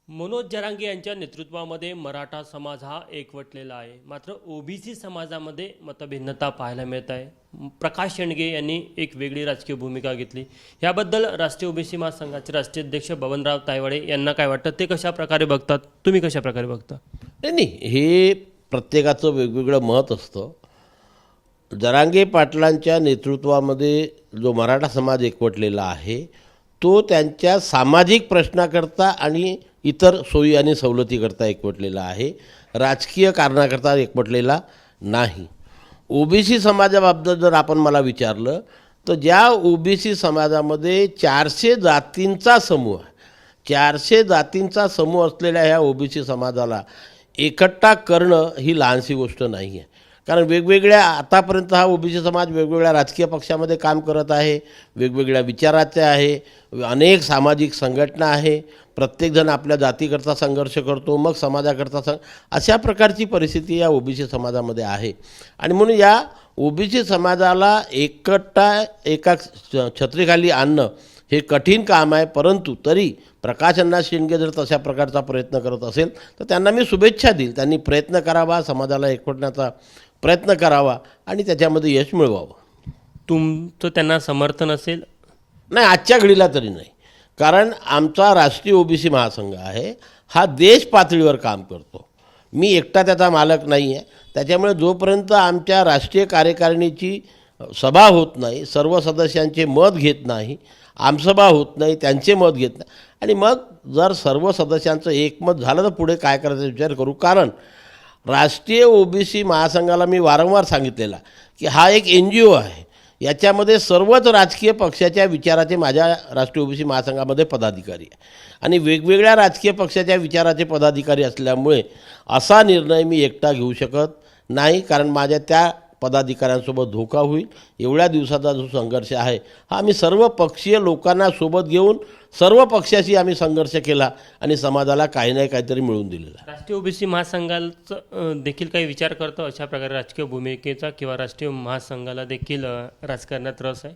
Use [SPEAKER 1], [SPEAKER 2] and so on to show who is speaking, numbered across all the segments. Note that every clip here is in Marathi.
[SPEAKER 1] मनोज जरांगे यांच्या नेतृत्वामध्ये मराठा समाज हा एकवटलेला आहे. मात्र ओबीसी समाजामध्ये मतभिन्नता पाहायला मिळत आहे. प्रकाश शेंडगे यांनी एक वेगळी राजकीय भूमिका घेतली. याबद्दल राष्ट्रीय ओबीसी महासंघाचे राष्ट्रीय अध्यक्ष बबनराव तायवाडे यांना काय वाटतं, ते कशा प्रकारे बघतात, तुम्ही कशा प्रकारे बघता?
[SPEAKER 2] नाही, हे प्रत्येकाचं वेगवेगळं मत असतं. जरांगे पाटलांच्या नेतृत्वामध्ये जो मराठा समाज एकवटलेला आहे तो त्यांच्या सामाजिक प्रश्नाकरता आणि इतर सोयी आणि सवलतीकरता एकवटलेला आहे, राजकीय कारणाकरता एकवटलेला नाही. ओबीसी समाजाबाबत जर आपण मला विचारलं तर ज्या ओबीसी समाजामध्ये 400 जातींचा समूह आहे, 400 जातींचा समूह असलेल्या ह्या ओबीसी समाजाला एकट्ठा करणं ही लहानशी गोष्ट नाही आहे. कारण वेगवेगळ्या आतापर्यंत हा ओबीसी समाज वेगवेगळ्या राजकीय पक्षामध्ये काम करत आहे, वेगवेगळ्या विचाराचे आहे, अनेक सामाजिक संघटना आहे, प्रत्येकजण आपल्या जातीकरता संघर्ष करतो, मग समाजाकरता अशा प्रकारची परिस्थिती या ओबीसी समाजामध्ये आहे. आणि म्हणून या ओबीसी समाजाला एकट्ठा एका छत्रीखाली आणणं हे कठीण काम आहे. परंतु तरी प्रकाशअण्णा शेंडगे जर तशा प्रकारचा प्रयत्न करत असेल तर त्यांना मी शुभेच्छा देईल. त्यांनी प्रयत्न करावा, समाजाला एकवटण्याचा प्रयत्न करावा आणि त्याच्यामध्ये यश मिळवावं.
[SPEAKER 1] तुमचं त्यांना समर्थन असेल?
[SPEAKER 2] नाही, आजच्या घडीला तरी नाही. कारण आमचा राष्ट्रीय ओबीसी महासंघ आहे, हा देश पातळीवर काम करतो. मी एकटा त्याचा मालक नाही आहे. त्याच्यामुळे जोपर्यंत आमच्या राष्ट्रीय कार्यकारिणीची सभा होत नाही, सर्व सदस्यांचे मत घेत नाही, आमसभा होत नाही, त्यांचे मत घेत नाही, आणि मग जर सर्व सदस्यांचं एकमत झालं तर पुढे काय करायचा विचार करू. कारण राष्ट्रीय ओबीसी महासंघाला मी वारंवार सांगितलेला की हा एक NGO आहे. याच्यामध्ये सर्वच राजकीय पक्षाच्या विचाराचे माझ्या राष्ट्रीय ओबीसी महासंघामध्ये पदाधिकारी आहे आणि वेगवेगळ्या राजकीय पक्षाच्या विचाराचे पदाधिकारी असल्यामुळे असा निर्णय मी एकटा घेऊ शकत नाही. कारण माझ्या त्या पदाधिकाऱ्यांसोबत धोका होईल. एवढ्या दिवसाचा जो संघर्ष आहे हा आम्ही सर्व पक्षीय लोकांना सोबत घेऊन सर्व पक्षाशी आम्ही संघर्ष केला आणि समाजाला काही नाही काहीतरी मिळवून दिलेला.
[SPEAKER 1] राष्ट्रीय ओबीसी महासंघाचं देखील काही विचार करतो अशा प्रकारे राजकीय भूमिकेचा, किंवा राष्ट्रीय महासंघाला देखील राजकारणात रस आहे?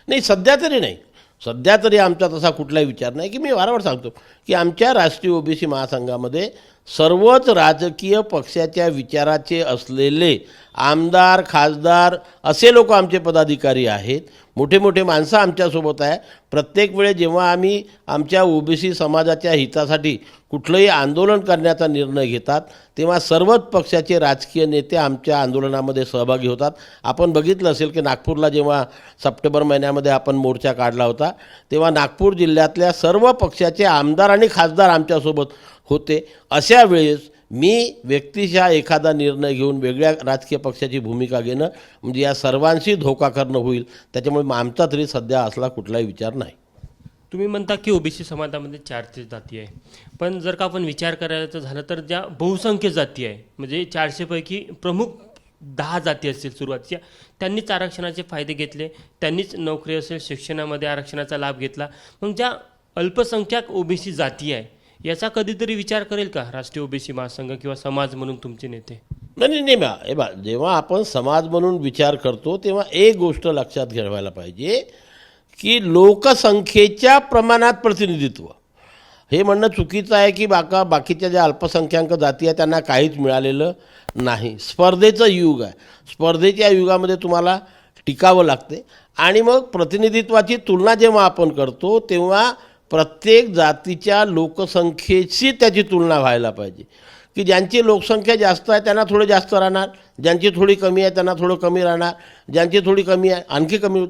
[SPEAKER 2] नाही, सध्या तरी नाही. सध्या तरी आमचा तसा कुठलाही विचार नाही. की मी वारंवार सांगतो की आमच्या राष्ट्रीय ओबीसी महासंघामध्ये सर्वच राजकीय पक्षाच्या विचाराचे असलेले आमदार, खासदार असे लोक आमचे पदाधिकारी आहेत. मोठे मोठे माणसं आमच्यासोबत आहे. प्रत्येक वेळेस जेव्हा आम्ही आमच्या ओबीसी समाजाच्या हितासाठी कुठलंही आंदोलन करण्याचा निर्णय घेतात तेव्हा सर्वच पक्षाचे राजकीय नेते आमच्या आंदोलनामध्ये सहभागी होतात. आपण बघितलं असेल की नागपूरला जेव्हा सप्टेंबर महिन्यामध्ये आपण मोर्चा काढला होता तेव्हा नागपूर जिल्ह्यातल्या सर्व पक्षाचे आमदार आणि खासदार आमच्यासोबत होते. अशा वेळेस मी व्यक्तिशः एखादा निर्णय घेऊन वेगळ्या राजकीय पक्षाची भूमिका घेणं म्हणजे या सर्वांशी धोका करणं होईल. त्याच्यामुळे आमचा तरी सध्या असला कुठलाही विचार नाही.
[SPEAKER 1] तुम्ही म्हणता की ओबीसी समाजामध्ये 400 जाती आहे, पण जर का आपण विचार करायचं झालं तर ज्या बहुसंख्य जाती आहे, म्हणजे 400 पैकी प्रमुख 10 जाती असतील सुरुवातीच्या, त्यांनीच आरक्षणाचे फायदे घेतले, त्यांनीच नोकरी असेल शिक्षणामध्ये आरक्षणाचा लाभ घेतला. मग ज्या अल्पसंख्याक ओबीसी जाती आहे याचा कधीतरी विचार करेल का राष्ट्रीय ओबीसी महासंघ किंवा समाज म्हणून तुमचे नेते?
[SPEAKER 2] नाही, हे बा, जेव्हा आपण समाज म्हणून विचार करतो तेव्हा एक गोष्ट लक्षात ठेवायला पाहिजे की लोकसंख्येच्या प्रमाणात प्रतिनिधित्व हे म्हणणं चुकीचं आहे की बाकीच्या ज्या अल्पसंख्याक जाती आहेत त्यांना काहीच मिळालेलं नाही. स्पर्धेचं युग आहे. स्पर्धेच्या युगामध्ये तुम्हाला टिकावं लागते आणि मग प्रतिनिधित्वाची तुलना जेव्हा आपण करतो तेव्हा प्रत्येक जातीच्या लोकसंख्येशी त्याची तुलना व्हायला पाहिजे. की ज्यांची लोकसंख्या जास्त आहे त्यांना थोडं जास्त राहणार, ज्यांची थोडी कमी आहे त्यांना थोडं कमी राहणार, ज्यांची थोडी कमी आहे आणखी कमी.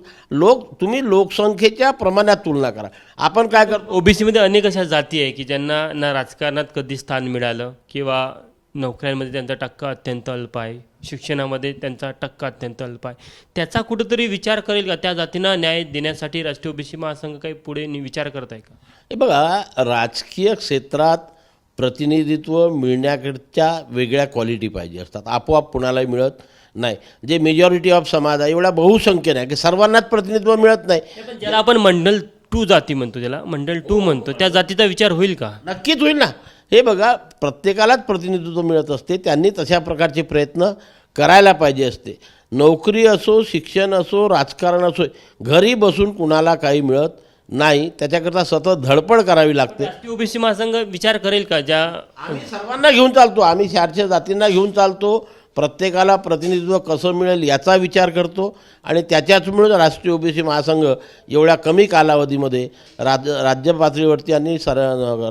[SPEAKER 2] तुम्ही लोकसंख्येच्या प्रमाणात तुलना करा. आपण काय करतो,
[SPEAKER 1] ओबीसीमध्ये अनेक अशा जाती आहे की ज्यांना ना राजकारणात कधी स्थान मिळालं, किंवा नोकऱ्यांमध्ये त्यांचा टक्का अत्यंत अल्प आहे, शिक्षणामध्ये त्यांचा टक्का अत्यंत अल्प आहे. त्याचा कुठंतरी विचार करेल का? त्या जातींना न्याय देण्यासाठी राष्ट्रीय ओबीसी महासंघ काही पुढे विचार करत आहे का?
[SPEAKER 2] हे बघा, राजकीय क्षेत्रात प्रतिनिधित्व मिळण्याकडच्या वेगळ्या क्वालिटी पाहिजे असतात. आपोआप कुणालाही मिळत नाही. जे मेजॉरिटी ऑफ समाज आहे एवढा बहुसंख्य नाही की सर्वांनाच प्रतिनिधित्व मिळत नाही.
[SPEAKER 1] ज्याला आपण मंडल 2 जाती म्हणतो, ज्याला मंडल 2 म्हणतो, त्या जातीचा विचार होईल का?
[SPEAKER 2] नक्कीच होईल ना. हे बघा, प्रत्येकालाच प्रतिनिधित्व मिळत असते. त्यांनी तशा प्रकारचे प्रयत्न करायला पाहिजे असते. नोकरी असो, शिक्षण असो, राजकारण असो, घरी बसून कुणाला काही मिळत नाही, त्याच्याकरता सतत धडपड करावी लागते.
[SPEAKER 1] राष्ट्रीय ओबीसी महासंघ विचार करेल का ज्या
[SPEAKER 2] आम्ही सर्वांना घेऊन चालतो, आम्ही 400 जातींना घेऊन चालतो, प्रत्येकाला प्रतिनिधित्व कसं मिळेल याचा विचार करतो आणि त्याच्याचमुळे राष्ट्रीय ओबीसी महासंघ एवढ्या कमी कालावधीमध्ये राज्य पातळीवरती आणि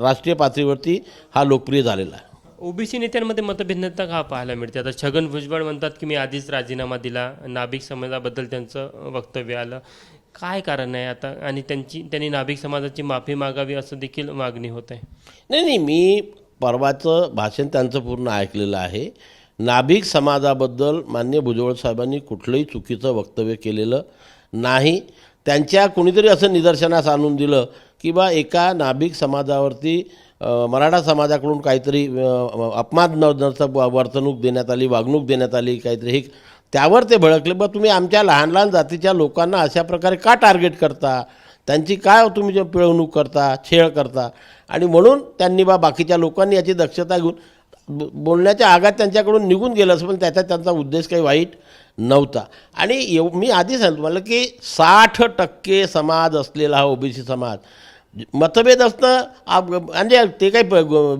[SPEAKER 2] राष्ट्रीय पातळीवरती हा लोकप्रिय झालेला आहे.
[SPEAKER 1] ओबीसी नेत्यांमध्ये मतभिन्नता का पाहायला मिळते? आता छगन भुजबळ म्हणतात की मी आधीच राजीनामा दिला, नाभिक समाजाबद्दल त्यांचं वक्तव्य आलं, काय कारण आहे आता? आणि त्यांनी नाभिक समाजाची माफी मागावी असं देखील मागणी होत आहे.
[SPEAKER 2] नाही, मी परवाचं भाषण त्यांचं पूर्ण ऐकलेलं आहे. नाभिक समाजाबद्दल माननीय भुजबळ साहेबांनी कुठलंही चुकीचं वक्तव्य केलेलं नाही. त्यांच्या कुणीतरी असं निदर्शनास आणून दिलं की बा एका नाभिक समाजावरती मराठा समाजाकडून काहीतरी अपमानजनक वर्तणूक देण्यात आली, वागणूक देण्यात आली, काहीतरी हे त्यावर ते भडकले. बा तुम्ही आमच्या लहान लहान जातीच्या लोकांना अशा प्रकारे का टार्गेट करता, त्यांची काय तुम्ही जे पिळवणूक करता, छेड करता, आणि म्हणून त्यांनी बाकीच्या लोकांनी याची दक्षता घेऊन बोलण्याच्या आगात त्यांच्याकडून निघून गेलं असं, पण त्यांचा उद्देश काही वाईट नव्हता. आणि मी आधी सांगितलं तुम्हाला की 60% समाज असलेला हा ओबीसी समाज, मतभेद असणं म्हणजे ते काही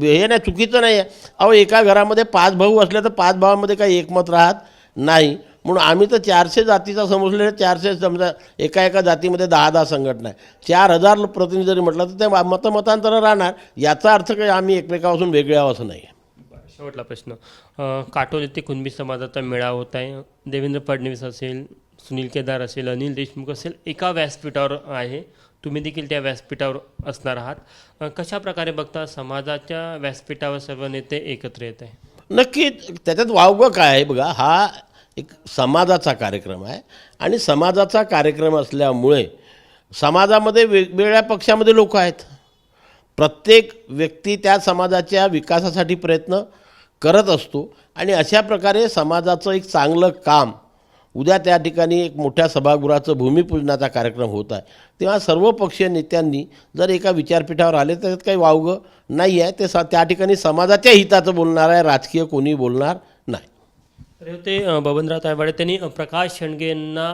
[SPEAKER 2] हे नाही, चुकीचं नाही आहे. अहो एका घरामध्ये 5 भाऊ असले तर 5 भावांमध्ये काही एकमत राहत नाही. म्हणून आम्ही तर 400 जातीचा समजलेलं, 400 समजा एका जातीमध्ये 10 संघटना आहे, 4000 प्रतिनिधी जरी म्हटलं तर ते मतांतरं राहणार. याचा अर्थ काही आम्ही एकमेकापासून वेगळे आहोत असं नाही आहे.
[SPEAKER 1] शेवटला प्रश्न, काटोल येथे कुणबी समाजाचा मेळावा होत आहे. देवेंद्र फडणवीस असेल, सुनील केदार असेल, अनिल देशमुख असेल, एका व्यासपीठावर आहे. तुम्ही देखील त्या व्यासपीठावर असणार आहात. कशा प्रकारे बघता समाजाच्या व्यासपीठावर सर्व नेते एकत्र येत आहे?
[SPEAKER 2] नक्की त्याच्यात वावगं काय आहे बघा, हा एक समाजाचा कार्यक्रम आहे आणि समाजाचा कार्यक्रम असल्यामुळे समाजामध्ये वेगवेगळ्या पक्षामध्ये लोक आहेत. प्रत्येक व्यक्ती त्या समाजाच्या विकासासाठी प्रयत्न करत असतो आणि अशा प्रकारे समाजाचं एक चांगलं काम उद्या त्या ठिकाणी एक मोठ्या सभागृहाचं भूमिपूजनाचा कार्यक्रम होत आहे. तेव्हा सर्व पक्षीय नेत्यांनी जर एका विचारपीठावर आले तर त्याच्यात काही वावगं नाही आहे. ते त्या ठिकाणी समाजाच्या हिताचं बोलणार आहे, राजकीय कोणी बोलणार नाही.
[SPEAKER 1] तर होते बबनराव तायवाडे. त्यांनी प्रकाश शेंडगे यांना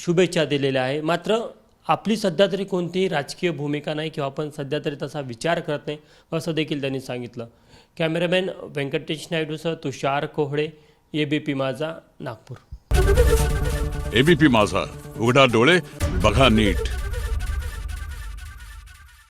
[SPEAKER 1] शुभेच्छा दिलेल्या आहे. मात्र आपली सध्या तरी कोणतीही राजकीय भूमिका नाही किंवा आपण सध्या तरी तसा विचार करत नाही असं देखील त्यांनी सांगितलं. कॅमेरामॅन व्यंकटेश नायडूसह तुषार कोहळे, ABP माझा, नागपूर.
[SPEAKER 3] ABP माझा, उघडा डोळे बघा नीट.